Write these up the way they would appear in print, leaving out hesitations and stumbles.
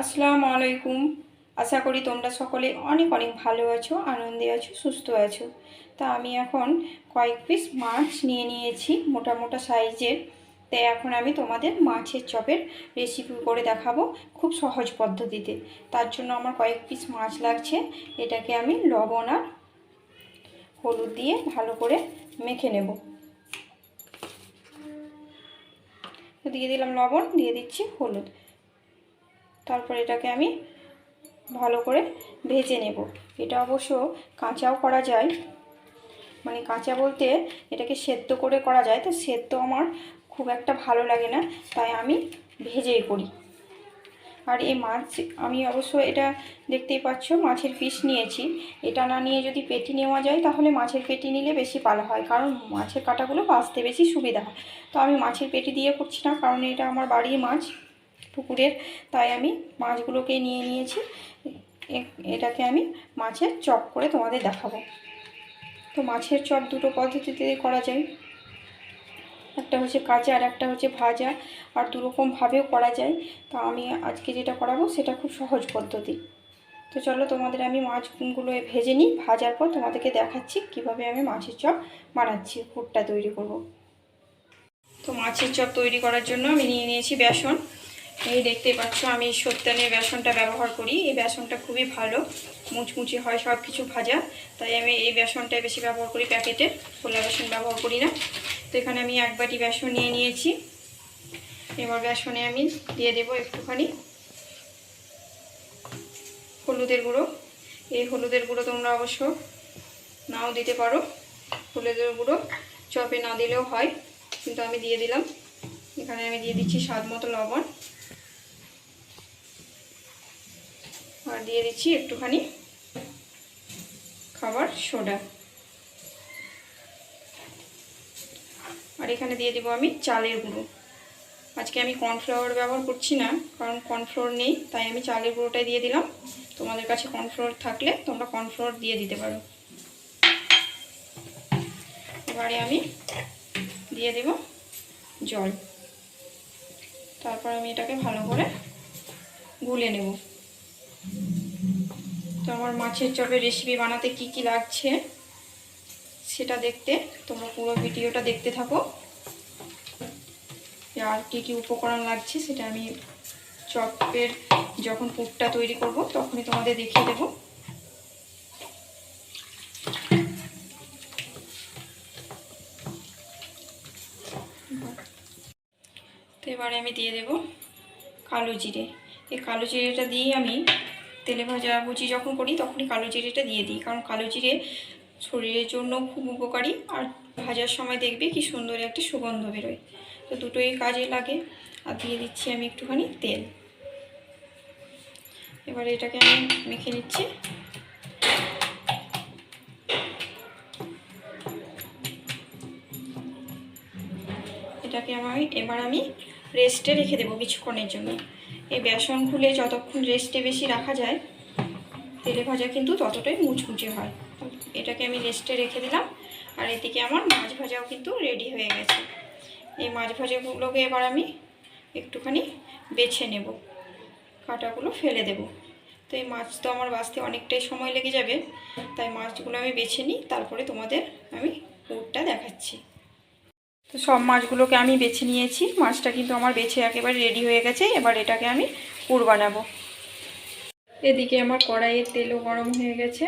আসসালামু আলাইকুম। আশা করি তোমরা সকলে অনেক অনেক ভালো আছো, আনন্দে আছো, সুস্থ আছো। তা আমি এখন কয়েক পিস মাছ নিয়ে নিয়েছি মোটা মোটা সাইজের। তাই এখন আমি তোমাদের মাছের চপের রেসিপি করে দেখাবো খুব সহজ পদ্ধতিতে। তার জন্য আমার কয়েক পিস মাছ লাগছে। এটাকে আমি লবণ আর হলুদ দিয়ে ভালো করে মেখে নেব। দিয়ে দিলাম লবণ, দিয়ে দিচ্ছি হলুদ। তারপর এটাকে আমি ভালো করে ভেজে নেব। এটা অবশ্য কাঁচাও করা যায়, মানে কাঁচা বলতে এটাকে সেদ্ধ করে করা যায়। তো সেদ্ধ আমার খুব একটা ভালো লাগে না, তাই আমি ভেজেই করি। আর এই মাছ আমি অবশ্য এটা দেখতেই পাচ্ছ মাছের পিস নিয়েছি। এটা না নিয়ে যদি পেটি নেওয়া যায় তাহলে মাছের পেটি নিলে বেশি ভালো হয়, কারণ মাছের কাঁটাগুলো বাছতে বেশি সুবিধা হয়। তো আমি মাছের পেটি দিয়ে করছি না, কারণ এটা আমার বাড়ির মাছ, পুকুরের। তাই আমি মাছগুলোকে নিয়ে নিয়েছি। এটাকে আমি মাছের চপ করে তোমাদের দেখাবো। তো মাছের চপ দুটো পদ্ধতিতে করা যায়, একটা হচ্ছে কাঁচা আর একটা হচ্ছে ভাজা, আর দুরকমভাবেও করা যায়। তো আমি আজকে যেটা করাবো সেটা খুব সহজ পদ্ধতি। তো চলো তোমাদের আমি মাছগুলো ভেজে নিই, ভাজার পর তোমাদেরকে দেখাচ্ছি কিভাবে আমি মাছের চপ বানাচ্ছি, পুরটা তৈরি করব। তো মাছের চপ তৈরি করার জন্য আমি নিয়ে নিয়েছি বেসন। এই দেখতে পাচ্ছ আমি সত্যানের বেসনটা ব্যবহার করি। এই বেসনটা খুবই ভালো, মুচমুচে হয় সব কিছু ভাজা, তাই আমি এই বেসনটাই বেশি ব্যবহার করি, প্যাকেটের খোলা বেসন ব্যবহার করি না। তো এখানে আমি 1 বাটি বেসন নিয়ে নিয়েছি। এবার বেসনে আমি দিয়ে দেবো একটুখানি হলুদের গুঁড়ো। এই হলুদের গুঁড়ো তোমরা অবশ্য নাও দিতে পারো, হলুদের গুঁড়ো চপে না দিলেও হয়, কিন্তু আমি দিয়ে দিলাম। এখানে আমি দিয়ে দিচ্ছি স্বাদ মতো লবণ, আর দিয়ে দিচ্ছি একটুখানি খাবার সোডা। আর এখানে দিয়ে দেবো আমি চালের গুঁড়ো। আজকে আমি কর্নফ্লাওয়ার ব্যবহার করছি না, কারণ কর্নফ্লোর নেই, তাই আমি চালের গুঁড়োটাই দিয়ে দিলাম। তোমাদের কাছে কর্নফ্লোর থাকলে তোমরা কর্নফ্লোর দিয়ে দিতে পারো। এবারে আমি দিয়ে দেব জল। তারপর আমি এটাকে ভালো করে গুলে নেব। তো আমার মাছের চপের রেসিপি বানাতে কি কি লাগছে সেটা দেখতে তোমরা পুরো ভিডিওটা দেখতে থাকো। আর কি কি উপকরণ লাগছে সেটা আমি চপের যখন পুরটা তৈরি করব তখনই তোমাদের দেখিয়ে দেব। তো এবারে আমি দিয়ে দেব কালো জিরে। এই কালো জিরেটা দিয়ে আমি তেলে ভাজা ভুজি যখন করি তখনই কালো জিরেটা দিয়ে দিই, কারণ কালো জিরে শরীরের জন্য খুব উপকারী, আর ভাজার সময় দেখবে কি সুন্দর একটা সুগন্ধ বেরোয়। তো দুটোই কাজে লাগে। আর দিয়ে দিচ্ছি আমি একটুখানি তেল। এবারে এটাকে আমি মেখে নিচ্ছি। এটাকে এবার আমি রেস্টে রেখে দেবো কিছুক্ষণের জন্য। এই বেসন খুলে যতক্ষণ রেস্টে বেশি রাখা যায় তেলে ভাজা কিন্তু ততটাই মুচমুচে হয়। এটাকে আমি রেস্টে রেখে দিলাম। আর এদিকে আমার মাছ ভাজাও কিন্তু রেডি হয়ে গেছে। এই মাছ ভাজাগুলোকে এবার আমি একটুখানি বেছে নেব, কাঁটাগুলো ফেলে দেব। তো এই মাছ তো আমার বাছতে অনেকটাই সময় লেগে যাবে, তাই মাছগুলো আমি বেছে নিই, তারপরে তোমাদের আমি পুরটা দেখাচ্ছি। তো সব মাছগুলোকে আমি বেছে নিয়েছি। মাছটা কিন্তু আমার বেছে একেবারে রেডি হয়ে গেছে। এবার এটাকে আমি পুর বানাবো। এদিকে আমার কড়াইয়ের তেলও গরম হয়ে গেছে।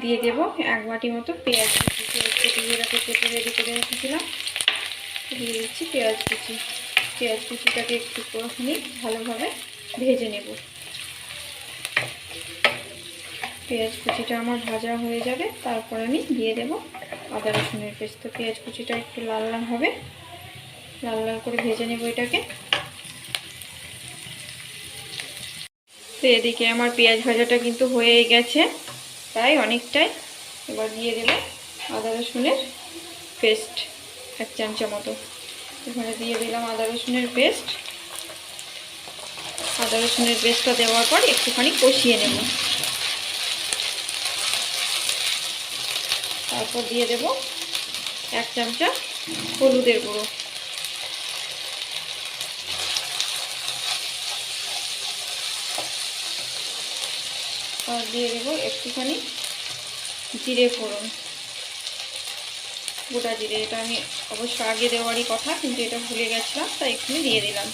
দিয়ে দেব 1 বাটি মতো পেঁয়াজ কুচি। পেঁয়াজ কুচি যেটাকে কেটে রেডি করে রেখেছিলাম, দিয়ে দিচ্ছি পেঁয়াজ কুচি। পেঁয়াজ কুচিটাকে একটুখানি ভালোভাবে ভেজে নেব। পেঁয়াজ কুচিটা আমার ভাজা হয়ে যাবে, তারপর আমি দিয়ে দেব আদা রসুনের পেস্ট। তো পেঁয়াজ কুচিটা একটু লাল লাল হবে, লাল লাল করে ভেজে নেব এটাকে। তো এদিকে আমার পেঁয়াজ ভাজাটা কিন্তু হয়ে গেছে প্রায় অনেকটাই। এবার দিয়ে দেব আদা রসুনের পেস্ট 1 চামচা মতো। এখানে দিয়ে দিলাম আদা রসুনের পেস্ট। আদা রসুনের পেস্টটা দেওয়ার পর একটুখানি কষিয়ে নেব। তারপর দিয়ে দেব 1 চামচা হলুদের গুঁড়ো। আর দিয়ে দেবো একটুখানি জিরে ফোড়ন, গোটা জিরে। এটা আমি অবশ্য আগে দেওয়ারই কথা, কিন্তু এটা ভুলে গেছিলাম, তাই এক্ষুনি দিয়ে দিলাম।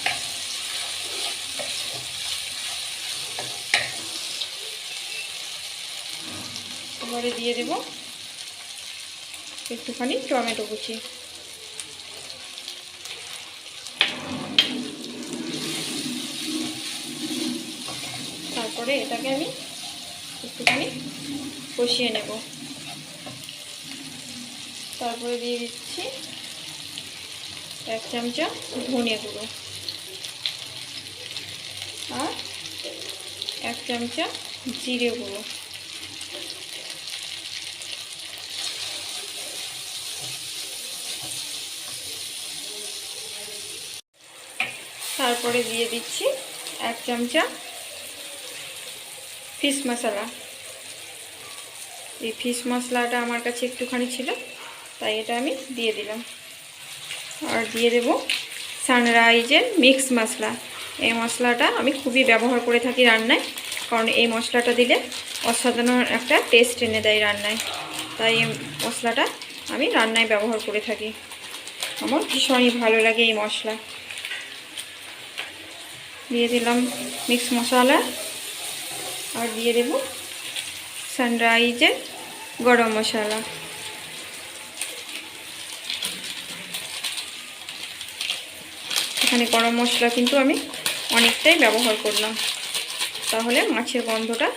এবারে দিয়ে দেব একটুখানি টমেটো কুচি। তারপরে এটাকে আমি একটুখানি কষিয়ে নেব। তারপরে দিয়ে দিচ্ছি 1 চামচা ধনে গুঁড়ো আর 1 চামচা জিরে গুঁড়ো। তারপরে দিয়ে দিচ্ছি 1 চামচা ফিশ মশলা। এই ফিশ মশলাটা আমার কাছে একটুখানি ছিল, তাই এটা আমি দিয়ে দিলাম। আর দিয়ে দেব সানরাইজের মিক্স মশলা। এই মশলাটা আমি খুবই ব্যবহার করে থাকি রান্নায়, কারণ এই মশলাটা দিলে অসাধারণ একটা টেস্ট এনে দেয় রান্নায়। তাই এই মশলাটা আমি রান্নায় ব্যবহার করে থাকি, আমার ভীষণই ভালো লাগে এই মশলা। দিয়ে দিলাম মিক্স মশলা আর দিয়ে দেব সানরাইজের গরম মশলা। এখানে গরম মশলা কিন্তু আমি অনেকটাই ব্যবহার করলাম, তাহলে মাছের গন্ধটা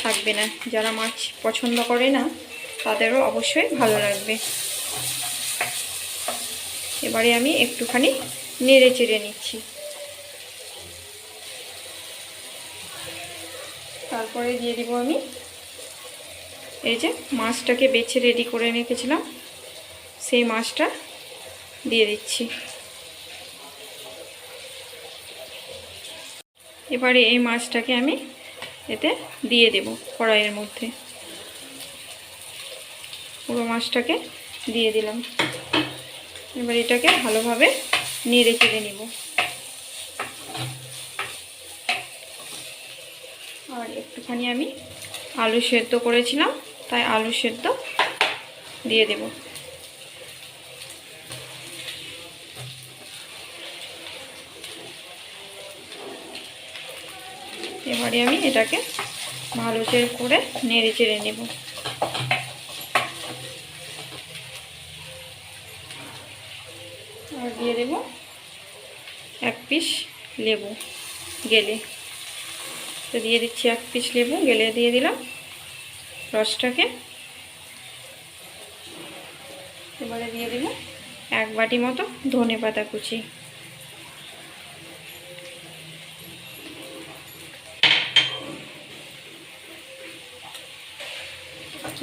থাকবে না। যারা মাছ পছন্দ করে না তাদেরও অবশ্যই ভালো লাগবে। এবারে আমি একটুখানি নেড়ে চেড়ে নিচ্ছি। তারপরে দিয়ে দিব আমি এই যে মাছটাকে বেছে রেডি করে রেখেছিলাম, সেই মাছটা দিয়ে দিচ্ছি। এবারে এই মাছটাকে আমি এতে দিয়ে দেব কড়াইয়ের মধ্যে। পুরো মাছটাকে দিয়ে দিলাম। এবার এটাকে ভালোভাবে নেড়ে চেড়ে নিব। আর একটুখানি আমি আলু সেদ্ধ করেছিলাম, তাই আলু সেদ্ধ দিয়ে দেব। এবারে আমি এটাকে ভালো করে নেড়ে চেড়ে নেব। আর দিয়ে দেব 1 পিস লেবু গেলে। তো দিয়ে দিচ্ছি 1 পিস লেবু গেলে দিয়ে দিলাম রসটাকে। এবারে দিয়ে দেব 1 বাটি মতো ধনেপাতা কুচি।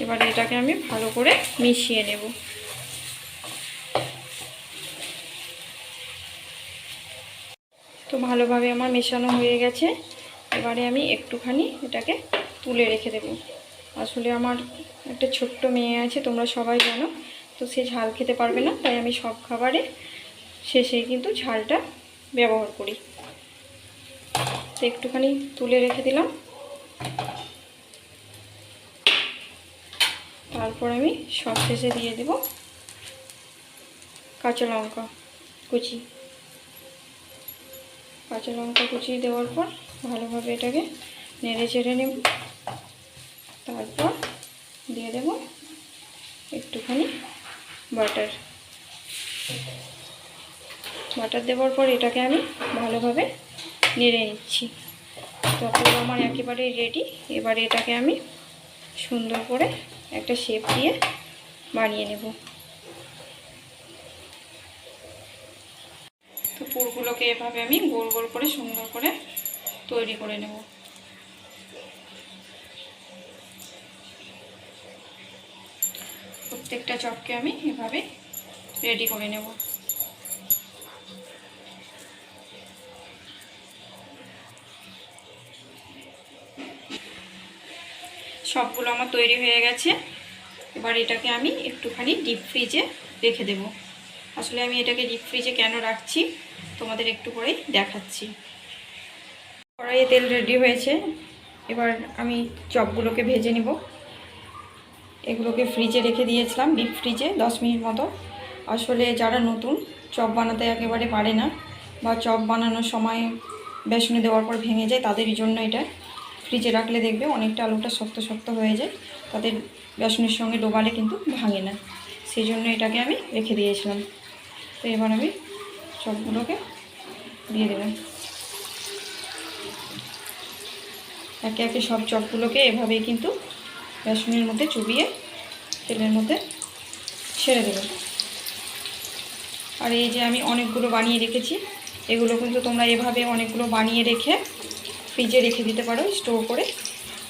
এবারে এটাকে আমি ভালো করে মিশিয়ে নেব। তো ভালোভাবে আমার মেশানো হয়ে গেছে। এবারে আমি একটুখানি এটাকে তুলে রেখে দেব। আসলে আমার একটা ছোট্ট মেয়ে আছে, তোমরা সবাই জানো, তো সে ঝাল খেতে পারবে না, তাই আমি সব খাবারে শেষে কিন্তু ঝালটা ব্যবহার করি। তো একটুখানি তুলে রেখে দিলাম। তারপর আমি সব শেষে দিয়ে দেব কাঁচা লঙ্কা কুচি। কাঁচা লঙ্কা কুচি দেওয়ার পর ভালোভাবে এটাকে নেড়ে চেড়ে নেব। তারপর দিয়ে দেব একটুখানি বাটার। বাটার দেওয়ার পর এটাকে আমি ভালোভাবে নেড়ে নিচ্ছি। তো পুরো আমার একেবারে রেডি। এবারে এটাকে আমি সুন্দর করে একটা শেপ দিয়ে বানিয়ে নেব। তো পুরগুলোকে এভাবে আমি গোল গোল করে সুন্দর করে তৈরি করে নেব। প্রত্যেকটা চপকে আমি এভাবে রেডি করে নেব। সবগুলো আমার তৈরি হয়ে গেছে। এবার এটাকে আমি একটুখানি ডিপ ফ্রিজে রেখে দেব। আসলে আমি এটাকে ডিপ ফ্রিজে কেন রাখছি তোমাদের একটু পরেই দেখাচ্ছি। কড়াইয়ে তেল রেডি হয়েছে, এবার আমি চপগুলোকে ভেজে নিব। এগুলোকে ফ্রিজে রেখে দিয়েছিলাম, ডিপ ফ্রিজে 10 মিনিট মতো। আসলে যারা নতুন চপ বানাতে একেবারে পারে না, বা চপ বানানোর সময় বেসনে দেওয়ার পর ভেঙে যায়, তাদের জন্য এটা ফ্রিজে রাখলে দেখবে অনেকটা আলুটা শক্ত শক্ত হয়ে যায়, তাদের বেসনের সঙ্গে ডোবালে কিন্তু ভাঙে না। সেই জন্য এটাকে আমি রেখে দিয়েছিলাম। তো এবার আমি চপগুলোকে দিয়ে দেবেন। একে একে সব চপগুলোকে এভাবেই কিন্তু বেসনের মধ্যে চুবিয়ে তেলের মধ্যে ছেড়ে দেবেন। আর এই যে আমি অনেকগুলো বানিয়ে রেখেছি, এগুলো কিন্তু তোমরা এভাবে অনেকগুলো বানিয়ে রেখে ফ্রিজে রেখে দিতে পারো স্টোর করে,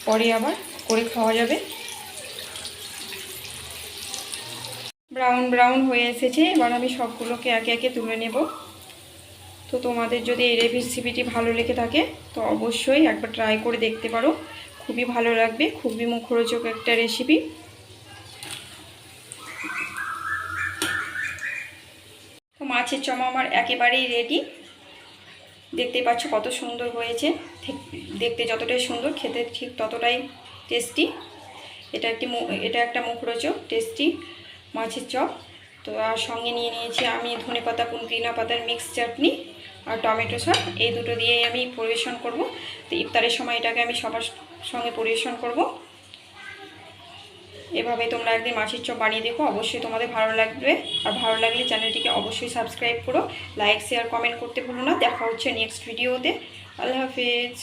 পরে আবার করে খাওয়া যাবে। ব্রাউন ব্রাউন হয়ে এসেছে, এবার আমি সবগুলোকে একে একে তুলে নেব। তো তোমাদের যদি এই রেসিপিটি ভালো লেগে থাকে তো অবশ্যই একবার ট্রাই করে দেখতে পারো, খুবই ভালো লাগবে, খুবই মুখরোচক একটা রেসিপি। তো মাছের চপ আমার একেবারেই রেডি। দেখতে পাচ্ছ কত সুন্দর হয়েছে, ঠিক দেখতে যতটাই সুন্দর খেতে ঠিক ততটাই টেস্টি। এটা একটা মুখরোচক টেস্টি মাছের চপ। তো আর সঙ্গে নিয়ে নিয়েছি আমি ধনেপাতা পুদিনা পাতার মিক্স চাটনি আর টমেটো সস, এই দুটো দিয়েই আমি পরিবেশন করব। তো ইফতারের সময় এটাকে আমি সবার সঙ্গে পরিবেশন করব। এভাবে তোমরা একদিন মাছের চপ বানিয়ে দেখো, অবশ্যই তোমাদের ভালো লাগবে। আর ভালো লাগলে চ্যানেলটিকে অবশ্যই সাবস্ক্রাইব করো, লাইক শেয়ার কমেন্ট করতে ভুলো না। দেখা হচ্ছে নেক্সট ভিডিওতে। আল্লাহ হাফেজ।